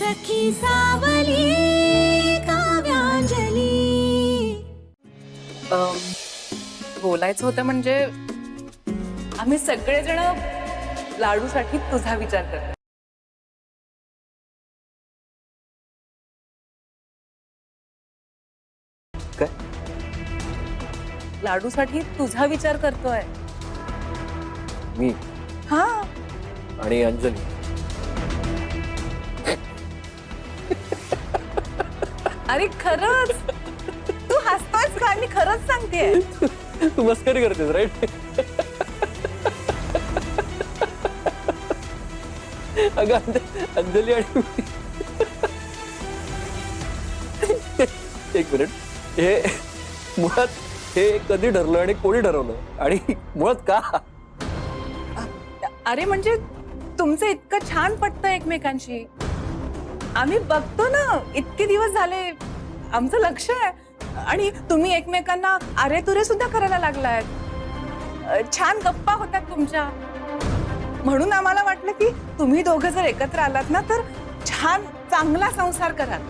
सखी सावली काव्यांजली. बोलायचं होतं म्हणजे आम्ही सगळेजण लाडूसाठी तुझा विचार करतो. काय? लाडूसाठी तुझा विचार करतोय. मी हा आणि अंजली. अरे खरंच तू हसतोयस का? मी खरंच सांगतेय. तू मस्करी करतेस राईट. अगं अंजली आणि एक मिनिट, हे मुळात हे कधी ठरलं आणि कोणी ठरवलं आणि मुळात का? अरे म्हणजे तुमचं इतकं छान पटतं एकमेकांशी. आम्ही बघतो ना, इतके दिवस झाले आमचं लक्ष आहे आणि तुम्ही एकमेकांना अरे तुरे सुद्धा करायला लागलाय. छान गप्पा होतात तुमच्या. म्हणून आम्हाला वाटलं की तुम्ही दोघं जर एकत्र आलात ना तर छान चांगला संसार कराल.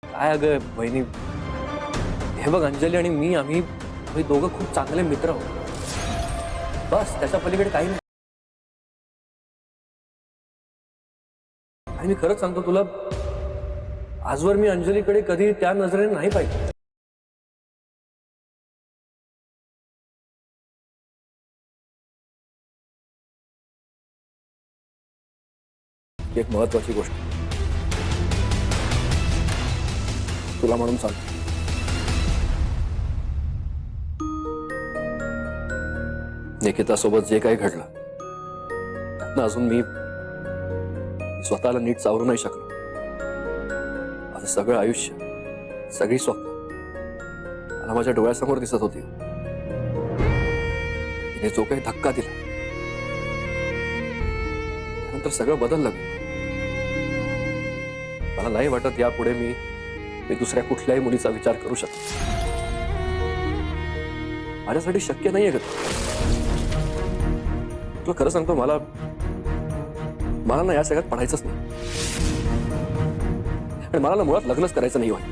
काय अगं बहिणी, हे बघ अंजली आणि मी आम्ही दोघं खूप चांगले मित्र आहोत. बस त्याच्या पलीकडे काही नाही. आणि मी खरंच सांगतो तुला, आजवर मी अंजलीकडे कधी त्या नजरेने नाही पाहिजे. एक महत्वाची गोष्ट तुला म्हणून सांगतो. निकिता सोबत जे काही घडलं त्यातनं अजून मी स्वतःला नीट सावरू नाही शकलो. माझं सगळं आयुष्य, सगळी स्वप्न मला माझ्या डोळ्यासमोर दिसत होती. तिने जो काही धक्का दिला त्यानंतर सगळं बदललं. मला नाही वाटत यापुढे मी दुसऱ्या कुठल्याही मुलीचा विचार करू शकतो. माझ्यासाठी शक्य नाहीये. तुला खरं सांगतो, मला ना या सगळ्यात पडायचंच नाही आणि मला ना मुळात लग्नच करायचं नाही वाटत.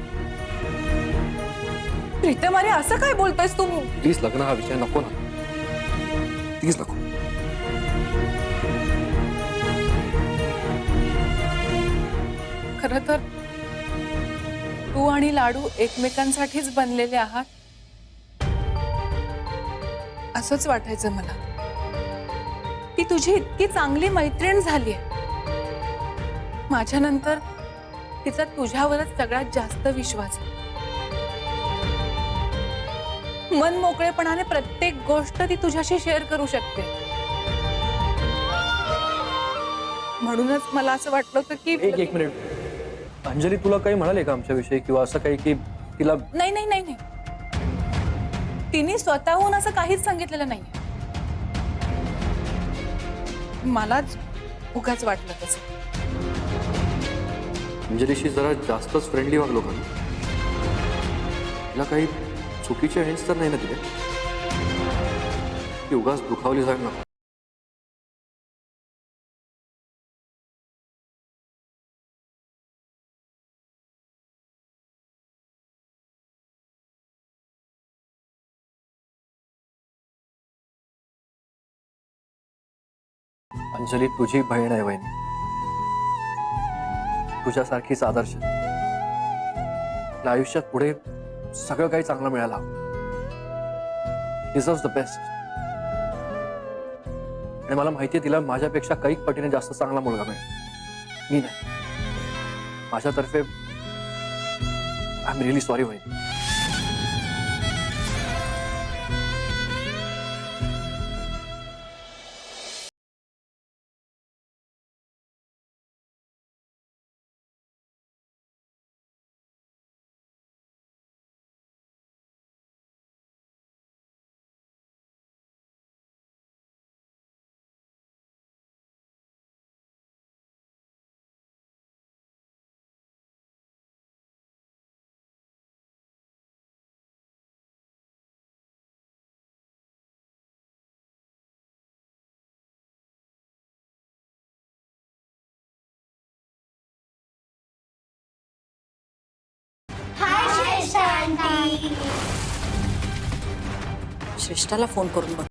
प्रीतम अरे असं काय बोलतोयस तू? प्लीज लग्न हा विषय नको ना, प्लीज नको. खरं तर तू आणि लाडू एकमेकांसाठीच बनलेले आहात असंच वाटायचं मला. ती तुझी इतकी चांगली मैत्रीण झाली आहे. माझ्यानंतर तिचा तुझ्यावरच सगळ्यात जास्त विश्वास आहे. मन मोकळेपणाने प्रत्येक गोष्ट ती तुझ्याशी शेअर करू शकते. म्हणूनच मला असं वाटलं होतं की एक मिनिट, अंजली तुला काही म्हणाले का आमच्याविषयी किंवा असं काही की तिला? नाही नाही नाही नाही, तिने स्वतःहून असं काहीच सांगितलेलं नाहीये. मलाच उगाच वाटलं तसं. अंजलीशी जरा जास्तच फ्रेंडली वागलो का? तिला काही चुकीचे हिंट्स तर नाही ना तिथे की उगाच दुखावली जाईल ना? अंजली तुझी बहीण आहे वहिनी, तुझ्यासारखीच आदर्श. आयुष्यात पुढे सगळं काही चांगलं मिळायला डिझर्व्स द बेस्ट. आणि मला माहितीये तिला माझ्यापेक्षा काही पटीने जास्त चांगला मुलगा मिळेल. मी नाही, माझ्यातर्फे आय एम रिअली सॉरी वहिनी. श्रेष्ठाला फोन करून बघ.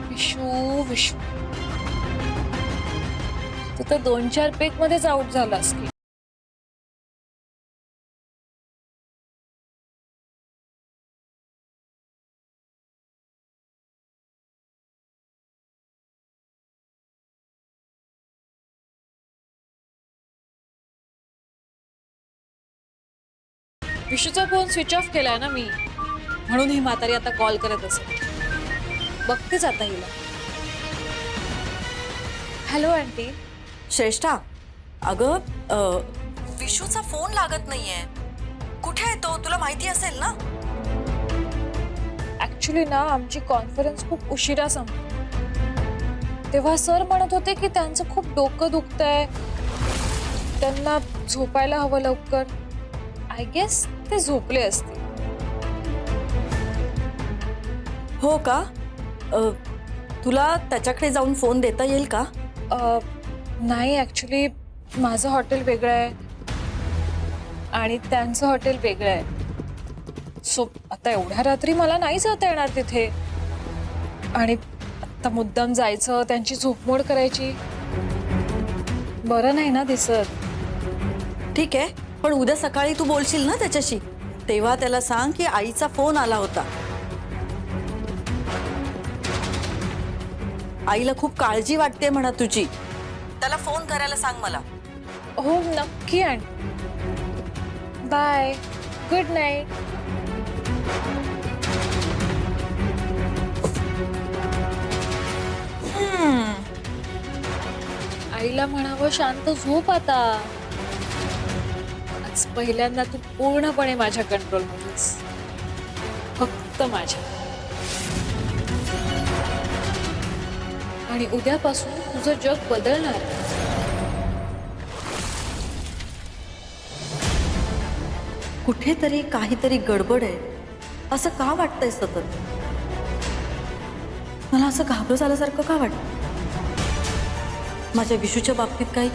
विशू विशू तू तर 2-4 पेक मध्येच आउट झालास की. विशूचा फोन स्विच ऑफ केलाय ना मी, म्हणून ही म्हातारी आता कॉल करत असेल. बघतेच आता हिला. Hello aunty. श्रेष्ठा, अगं विशूचा फोन लागत नाहीये. कुठे आहे तो? तुला माहिती असेल ना. ऍक्च्युली ना आमची कॉन्फरन्स खूप उशिरा संपली. तेव्हा सर म्हणत होते की त्यांचं खूप डोकं दुखतंय, त्यांना झोपायला हवं लवकर. आय गेस ते झोपले असतील. हो का? तुला त्याच्याकडे जाऊन फोन देता येईल का? नाही, ऍक्च्युली माझं हॉटेल वेगळं आहे आणि त्यांचं हॉटेल वेगळं आहे. सो आता एवढ्या रात्री मला नाही जाता येणार तिथे. आणि आता मुद्दाम जायचं, त्यांची झोपमोड करायची, बरं नाही ना दिसत. ठीक आहे, पण उद्या सकाळी तू बोलशील ना त्याच्याशी, तेव्हा त्याला सांग की आईचा फोन आला होता. आईला खूप काळजी वाटते म्हणा तुझी. त्याला फोन करायला सांग मला. हो नक्की. आणि बाय, गुड नाईट. आईला म्हणावं शांत झोप आता. आज पहिल्यांदा तू पूर्णपणे माझ्या कंट्रोल मध्येस, फक्त माझ्या. आणि उद्यापासून तुझं जग बदलणार. कुठेतरी काहीतरी गडबड आहे असं का वाटतंय सतत? मला असं घाबरत झाल्यासारखं का वाटतं? माझ्या विशूच्या बाबतीत काही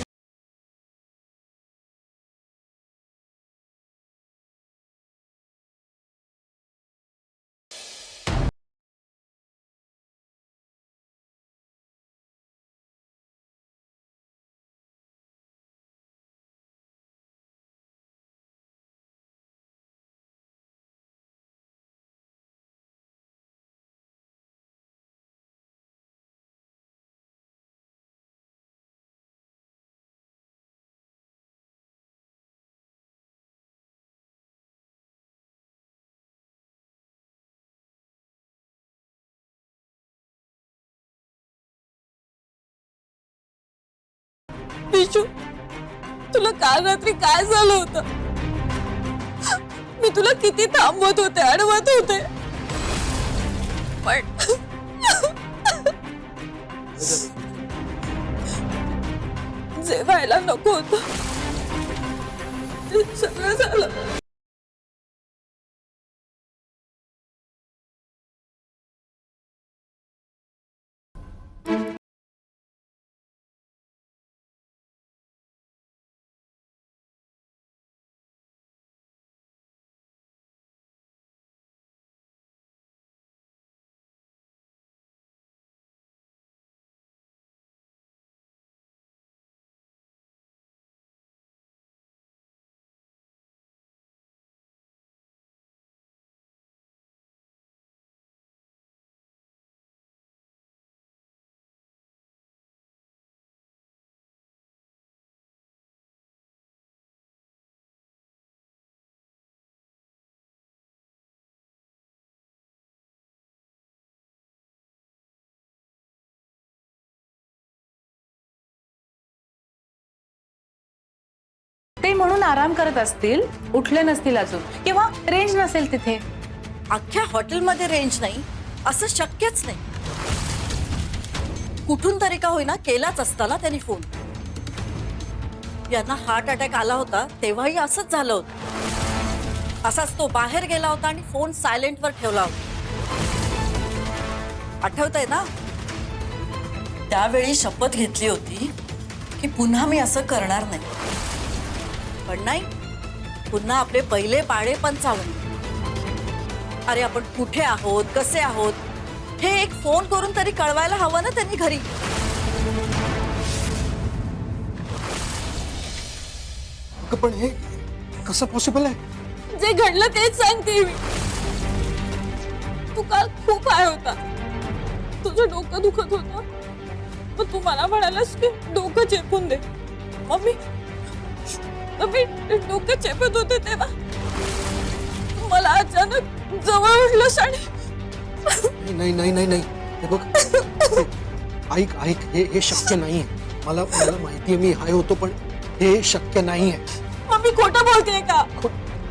विशू, तुला काल रात्री काय झालं होतं? मी तुला किती थांबवत होते, अडवत होते, पण जे व्हायला नको होतं ते सगळं झालं. ते म्हणून आराम करत असतील, उठले नसतील अजून, किंवा रेंज नसेल तिथे. अख्ख्या हॉटेलमध्ये रेंज नाही असं शक्यच नाही. कुठून तरी का होईना केलाच असता ना त्यांनी फोन. यांना हार्ट अटॅक आला होता तेव्हाही असंच झालं होतं. असाच तो बाहेर गेला होता आणि फोन सायलेंटवर ठेवला होता. आठवतंय ना? त्यावेळी शपथ घेतली होती की पुन्हा मी असं करणार नाही. पण नाही, पुन्हा आपले पहिले पाडे पंचावन्न. अरे आपण कुठे आहोत, कसे आहोत हे एक फोन करून तरी कळवायला हवं ना त्यांनी घरी. पण हे कसं पॉसिबल आहे? जे घडलं तेच सांगते मी. तू काल खूप हाय होता, तुझं डोकं दुखत होतं, पण तू मला म्हणालास की डोकं चेपून दे. मम्मी डोकं चेपत होते तेव्हा मला अचानक जवळ उठलंस आणि नाही नाही नाही नाही हे बघ, ऐक ऐक, हे शक्य नाहीये. मला माहितीये मी हाय होतो, पण हे शक्य नाहीये. मम्मी खोटं बोलतेय का?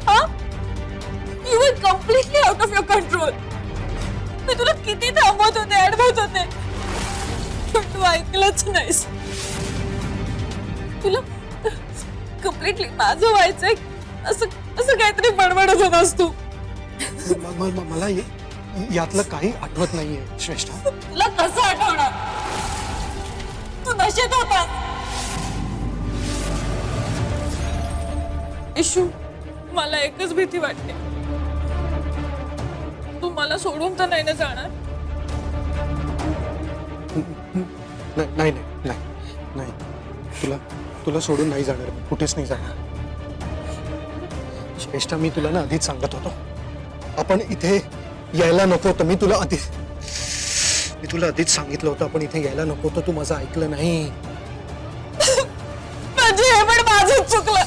हा? You were completely out of your control. मी तुला किती थांबवत होते, अडवत होते, पण तू ऐकलंच नाहीस. तुला कम्प्लिटली माझं व्हायचंय असं काहीतरी बडबडत होतास तू. मला यातलं काही आठवत नाहीये श्रेष्ठा. तुला कसं आठवणार? तू नशेत होतास. इशू, मला एकच भीती वाटते, तू मला सोडून तर नाही ना जाणार? नाही नाही नाही नाही, तुला सोडून नाही जाणार, कुठेच नाही जाणार. श्रेष्ठा, मी तुला ना आधीच सांगत होतो आपण इथे यायला नको होतं. मी तुला आधीच सांगितलं होतं आपण इथे यायला नको होतं. तू माझं ऐकलं नाही. म्हणजे हे पण माझंच चुकलं.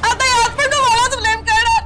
आता यात पण तू मलाच ब्लेम करणार.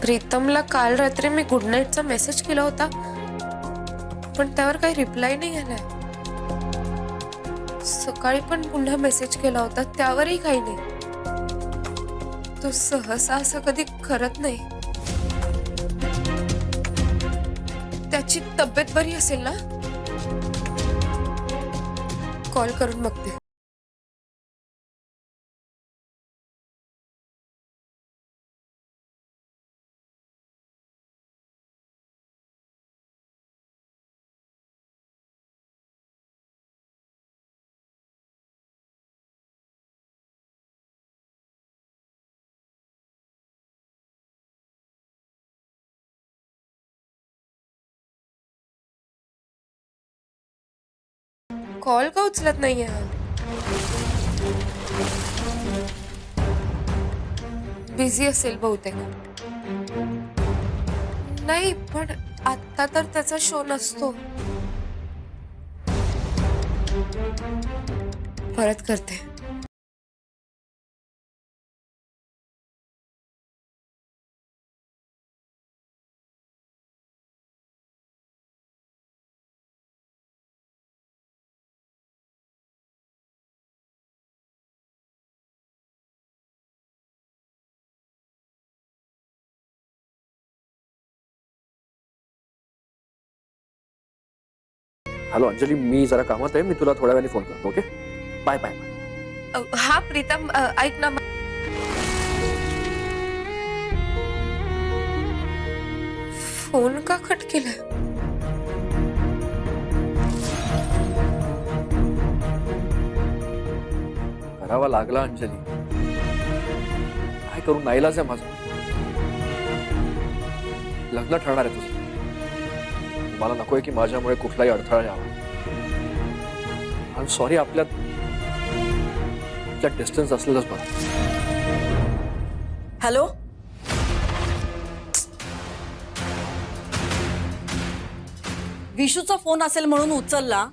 प्रीतमला काल रात्री मी गुड नाईटचा मेसेज केला होता, पण त्यावर काही रिप्लाय नाही आलाय. सकाळी पण पुन्हा मेसेज केला होता, त्यावरही काही नाही. तो सहसा असं कधी करत नाही. त्याची तब्येत बरी असेल ना? कॉल करून बघते. कॉल का उचलत नाहीये हा? बिझी असेल बहुतेक. नाही, पण आता तर त्याचा शो नसतो. परत करते. हॅलो अंजली, मी जरा कामात आहे, मी तुला थोड्या वेळाने फोन करतो. Okay, bye bye. हा प्रीतम, ऐक ना. फोन का कट केलाय? करावा लागला अंजली, काय करू, नाईलाज आहे माझं. लग्न ठरणार आहे तुझं. मला नकोय की माझ्यामुळे कुठलाही अडथळा यावा. आय एम सॉरी, आपल्यात डिस्टन्स असलेलंच बरं. हॅलो, विशूचा फोन असेल म्हणून उचलला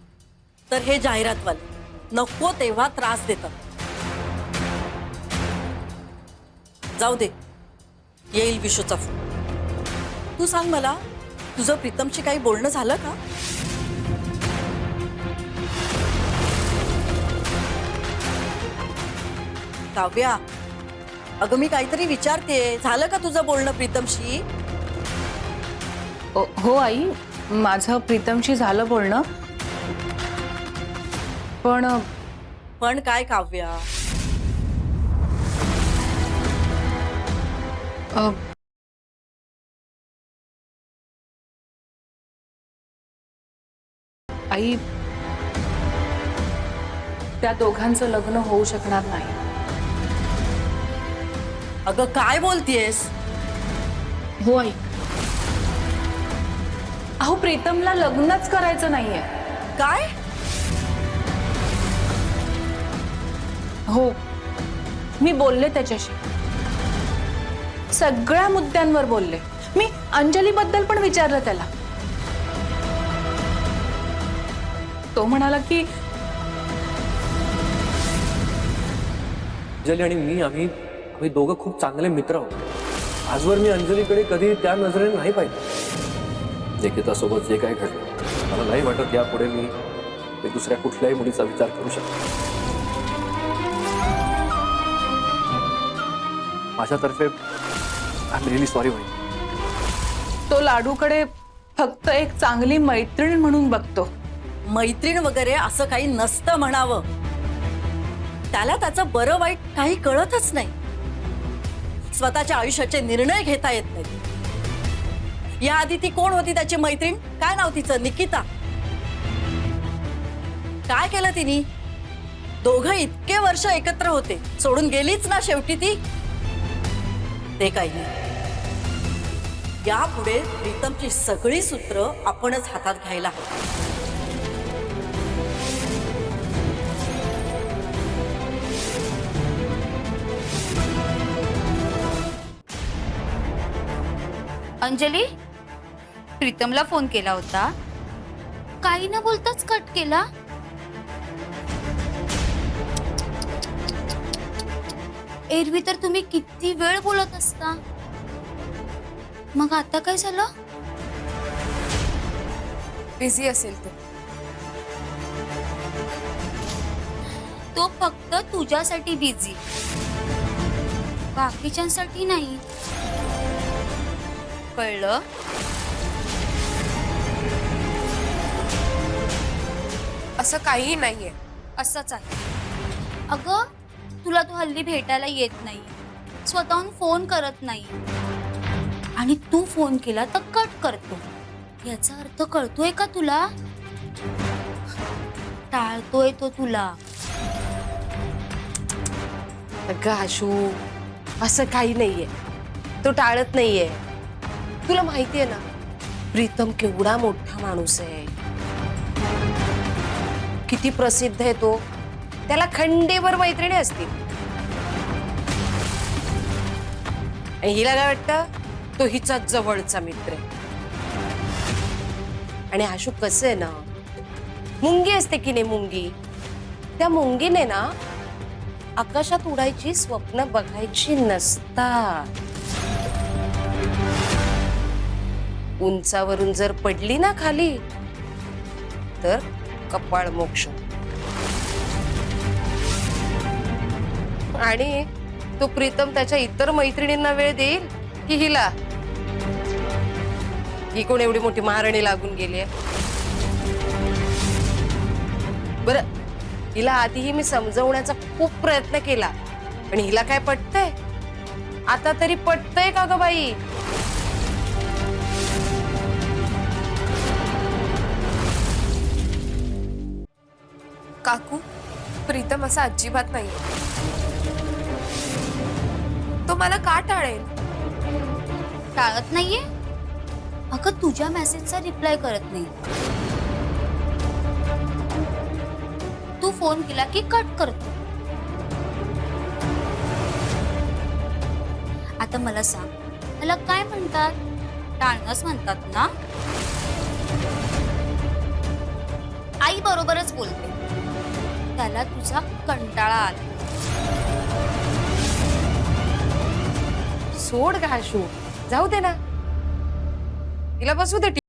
तर हे जाहिरातवाले नको तेव्हा त्रास देतात. जाऊ दे, येईल विशूचा फोन. तू सांग मला, तुझं प्रीतमशी काही बोलणं झालं का? काव्या, अगं मी काहीतरी विचारते, झालं का तुझं बोलणं प्रीतमशी? हो आई, माझं प्रीतमशी झालं बोलणं. पण काय काव्या? आई, त्या दोघांचं लग्न होऊ शकणार नाही. अगं काय बोलतेस? हो आई. अहो, प्रीतमला लग्नच करायचं नाहीये. काय? हो, मी बोलले त्याच्याशी, सगळ्या मुद्द्यांवर बोलले. मी अंजली बद्दल पण विचारलं त्याला. तो म्हणाला की अंजली आणि मी आम्ही दोघं खूप चांगले मित्र आहोत. आजवर मी अंजलीकडे कधी त्या नजरेने नाही पाहिलं. निकितासोबत जे काय घडलं, मला नाही वाटत यापुढे मी दुसऱ्या कुठल्याही मुलीचा विचार करू शकतो. माझ्यातर्फे आय एम रिअली सॉरी वहिनी. तो लाडूकडे फक्त एक चांगली मैत्रीण म्हणून बघतो. मैत्रीण वगैरे असं काही नसतं म्हणावं. त्याला त्याचं बरं वाईट काही कळतच नाही. स्वतःच्या आयुष्याचे निर्णय घेता येत नाहीत. याआधी ती कोण होती त्याची मैत्रीण? काय नाव तिचं? निकिता. काय केलं तिने? दोघं इतके वर्ष एकत्र होते, सोडून गेलीच ना शेवटी ती. ते काही नाही. यापुढे प्रीतमची सगळी सूत्र आपणच हातात घ्यायला हवी. अंजली, प्रीतमला फोन केला होता, काही न बोलताच कट केला. एरवी तर तुम्ही किती वेळ बोलत असता, मग आता काय झालं? बिझी असेल तो फक्त तुझ्यासाठी बिझी, बाकीच्यांसाठी नाही. कळलं? असं काही नाहीये. असंच आहे. अगं, तुला तो हल्ली भेटायला येत नाही, स्वतःहून फोन करत नाही, आणि तू फोन केला तर कट करतो. याचा अर्थ कळतोय का तुला? टाळतोय तो तुला. अगं आशू, असं काही नाहीये. तो टाळत नाहीये. तुला माहितीये ना, प्रीतम केवढा मोठा माणूस आहे, किती प्रसिद्ध आहे तो. त्याला खंडेभर मैत्रिणी असतील. आणि हिला काय वाटतं, तो हिचा जवळचा मित्र आहे. आणि आशू कसं आहे ना, मुंगी असते की नाही मुंगी, त्या मुंगीने ना आकाशात उडायची स्वप्न बघायची नसतात. उंचावरून जर पडली ना खाली तर कपाळ मोक्ष. आणि तो प्रीतम त्याच्या इतर मैत्रिणींना वेळ देईल की हिला? ही कोण एवढी मोठी महाराणी लागून गेली आहे? बरं, हिला आधीही मी समजवण्याचा खूप प्रयत्न केला, पण हिला काय पटतंय? आता तरी पटतंय का ग बाई? काकू, प्रीतम असा अजिबात नाही. तो मला का टाळेल? टाळत नाहीये? अगं, तुझ्या मेसेजचा रिप्लाय करत नाही. तू फोन केला की कट करतो. आता मला सांग, मला काय म्हणतात? टाळणंच म्हणतात ना? आई बरोबरच बोलते. त्याला तुझा कंटाळा आला. सोड का शू, जाऊ दे ना, तिला बसू दे.